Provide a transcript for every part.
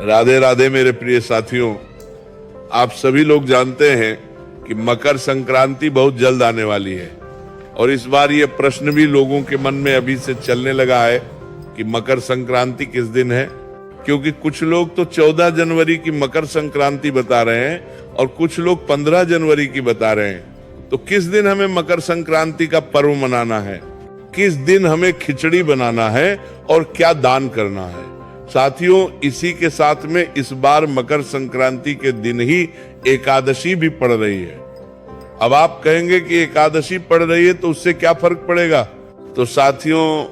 राधे राधे मेरे प्रिय साथियों, आप सभी लोग जानते हैं कि मकर संक्रांति बहुत जल्द आने वाली है और इस बार ये प्रश्न भी लोगों के मन में अभी से चलने लगा है कि मकर संक्रांति किस दिन है, क्योंकि कुछ लोग तो 14 जनवरी की मकर संक्रांति बता रहे हैं और कुछ लोग 15 जनवरी की बता रहे हैं। तो किस दिन हमें मकर संक्रांति का पर्व मनाना है, किस दिन हमें खिचड़ी बनाना है और क्या दान करना है। साथियों, इसी के साथ में इस बार मकर संक्रांति के दिन ही एकादशी भी पड़ रही है। अब आप कहेंगे कि एकादशी पड़ रही है तो उससे क्या फर्क पड़ेगा? तो साथियों,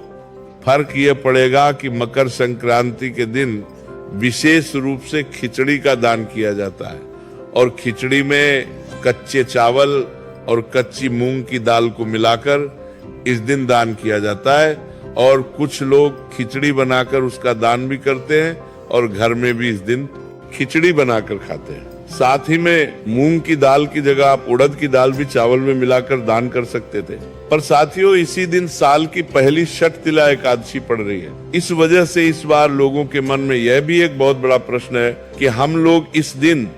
फर्क ये पड़ेगा कि मकर संक्रांति के दिन विशेष रूप से खिचड़ी का दान किया जाता है और खिचड़ी में कच्चे चावल और कच्ची मूंग की दाल को मिलाकर इस दिन दान किया जाता है और कुछ लोग खिचड़ी बनाकर उसका दान भी करते हैं और घर में भी इस दिन खिचड़ी बनाकर खाते हैं। साथ ही में मूंग की दाल की जगह आप उड़द की दाल भी चावल में मिलाकर दान कर सकते थे। पर साथियों, इसी दिन साल की पहली छठ तिला एकादशी पड़ रही है। इस वजह से इस बार लोगों के मन में यह भी एक बहुत बड़ा प्रश्न है कि हम लोग इस दिन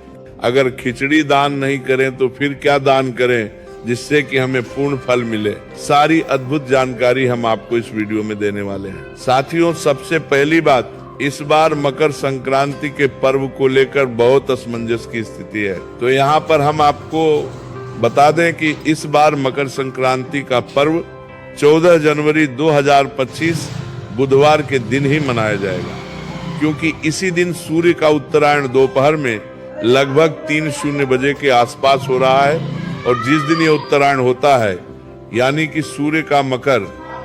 अगर खिचड़ी दान नहीं करें तो फिर क्या दान करें जिससे कि हमें पूर्ण फल मिले। सारी अद्भुत जानकारी हम आपको इस वीडियो में देने वाले हैं। साथियों, सबसे पहली बात, इस बार मकर संक्रांति के पर्व को लेकर बहुत असमंजस की स्थिति है। तो यहाँ पर हम आपको बता दें कि इस बार मकर संक्रांति का पर्व 14 जनवरी 2025 बुधवार के दिन ही मनाया जाएगा, क्योंकि इसी दिन सूर्य का उत्तरायण दोपहर में लगभग 3:00 बजे के आसपास हो रहा है और जिस दिन ये उत्तरायण होता है यानी कि सूर्य का मकर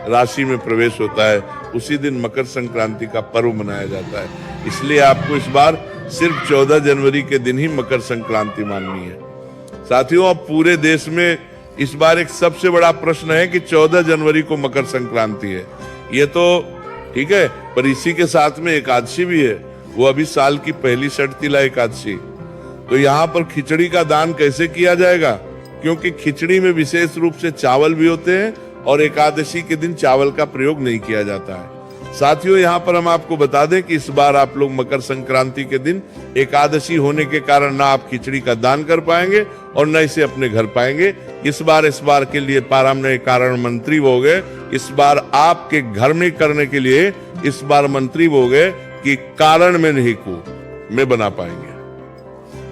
राशि में प्रवेश होता है, उसी दिन मकर संक्रांति का पर्व मनाया जाता है। इसलिए आपको इस बार सिर्फ 14 जनवरी के दिन ही मकर संक्रांति माननी है। साथियों, अब पूरे देश में इस बार एक सबसे बड़ा प्रश्न है कि 14 जनवरी को मकर संक्रांति है। ये तो ठीक है, पर इसी के साथ में एकादशी भी है, वो अभी साल की पहली छठ तिला एकादशी। तो यहाँ पर खिचड़ी का दान कैसे किया जाएगा, क्योंकि खिचड़ी में विशेष रूप से चावल भी होते हैं और एकादशी के दिन चावल का प्रयोग नहीं किया जाता है। साथियों, यहाँ पर हम आपको बता दें कि इस बार आप लोग मकर संक्रांति के दिन एकादशी होने के कारण ना आप खिचड़ी का दान कर पाएंगे और न इसे अपने घर पाएंगे। इस बार के लिए हम नए कारण मंत्री हो गए। इस बार आपके घर में करने के लिए इस बार मंत्री हो गए कि कारण में नहीं को में बना पाएंगे,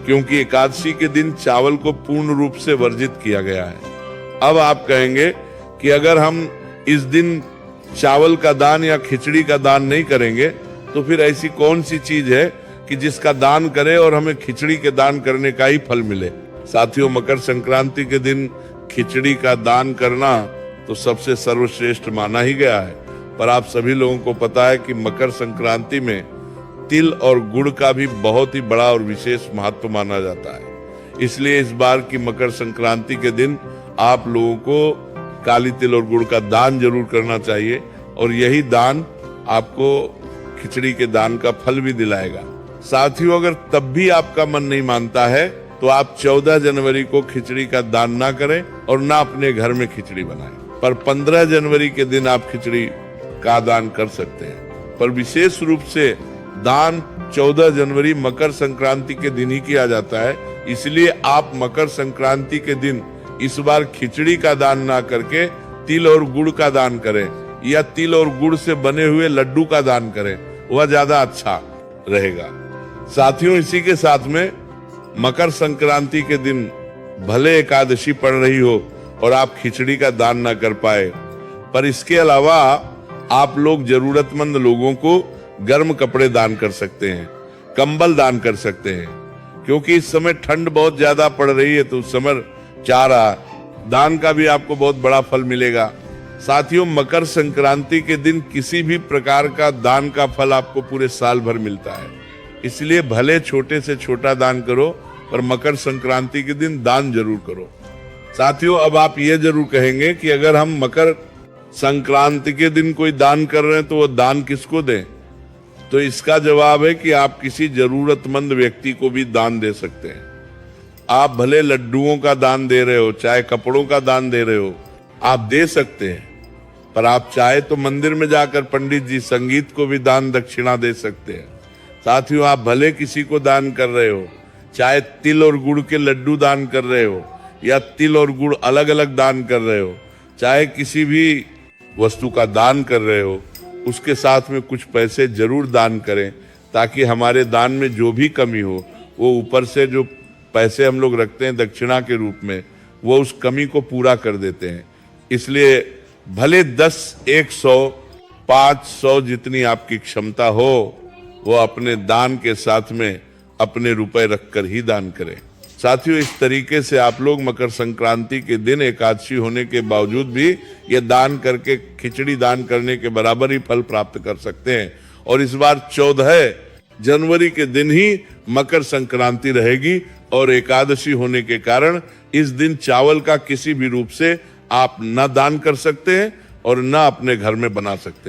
क्योंकि एकादशी के दिन चावल को पूर्ण रूप से वर्जित किया गया है। अब आप कहेंगे कि अगर हम इस दिन चावल का दान या खिचड़ी का दान नहीं करेंगे तो फिर ऐसी कौन सी चीज है कि जिसका दान करें और हमें खिचड़ी के दान करने का ही फल मिले। साथियों, मकर संक्रांति के दिन खिचड़ी का दान करना तो सबसे सर्वश्रेष्ठ माना ही गया है, पर आप सभी लोगों को पता है कि मकर संक्रांति में तिल और गुड़ का भी बहुत ही बड़ा और विशेष महत्व माना जाता है। इसलिए इस बार की मकर संक्रांति के दिन आप लोगों को काली तिल और गुड़ का दान जरूर करना चाहिए और यही दान आपको खिचड़ी के दान का फल भी दिलाएगा। साथियों, अगर तब भी आपका मन नहीं मानता है तो आप 14 जनवरी को खिचड़ी का दान ना करें और ना अपने घर में खिचड़ी बनाएं, पर 15 जनवरी के दिन आप खिचड़ी का दान कर सकते हैं। पर विशेष रूप से दान 14 जनवरी मकर संक्रांति के दिन ही किया जाता है, इसलिए आप मकर संक्रांति के दिन इस बार खिचड़ी का दान ना करके तिल और गुड़ का दान करें या तिल और गुड़ से बने हुए लड्डू का दान करें, वह ज्यादा अच्छा रहेगा। साथियों, इसी के साथ में मकर संक्रांति के दिन भले एकादशी पड़ रही हो और आप खिचड़ी का दान ना कर पाए, पर इसके अलावा आप लोग जरूरतमंद लोगों को गर्म कपड़े दान कर सकते हैं, कंबल दान कर सकते हैं, क्योंकि इस समय ठंड बहुत ज्यादा पड़ रही है तो उस समय चारा दान का भी आपको बहुत बड़ा फल मिलेगा। साथियों, मकर संक्रांति के दिन किसी भी प्रकार का दान का फल आपको पूरे साल भर मिलता है, इसलिए भले छोटे से छोटा दान करो पर मकर संक्रांति के दिन दान जरूर करो। साथियों, अब आप ये जरूर कहेंगे कि अगर हम मकर संक्रांति के दिन कोई दान कर रहे हैं तो वो दान किसको दें? तो इसका जवाब है कि आप किसी जरूरतमंद व्यक्ति को भी दान दे सकते हैं। आप भले लड्डुओं का दान दे रहे हो, चाहे कपड़ों का दान दे रहे हो, आप दे सकते हैं, पर आप चाहे तो मंदिर में जाकर पंडित जी संगीत को भी दान दक्षिणा दे सकते हैं। साथियों, आप भले किसी को दान कर रहे हो, चाहे तिल और गुड़ के लड्डू दान कर रहे हो या तिल और गुड़ अलग अलग दान कर रहे हो, चाहे किसी भी वस्तु का दान कर रहे हो, उसके साथ में कुछ पैसे जरूर दान करें, ताकि हमारे दान में जो भी कमी हो वो ऊपर से जो पैसे हम लोग रखते हैं दक्षिणा के रूप में, वो उस कमी को पूरा कर देते हैं। इसलिए भले 10, 100, 500 जितनी आपकी क्षमता हो, वो अपने दान के साथ में अपने रुपए रखकर ही दान करें। साथियों, इस तरीके से आप लोग मकर संक्रांति के दिन एकादशी होने के बावजूद भी ये दान करके खिचड़ी दान करने के बराबर ही फल प्राप्त कर सकते हैं। और इस बार 14 जनवरी के दिन ही मकर संक्रांति रहेगी और एकादशी होने के कारण इस दिन चावल का किसी भी रूप से आप न दान कर सकते हैं और न अपने घर में बना सकते हैं।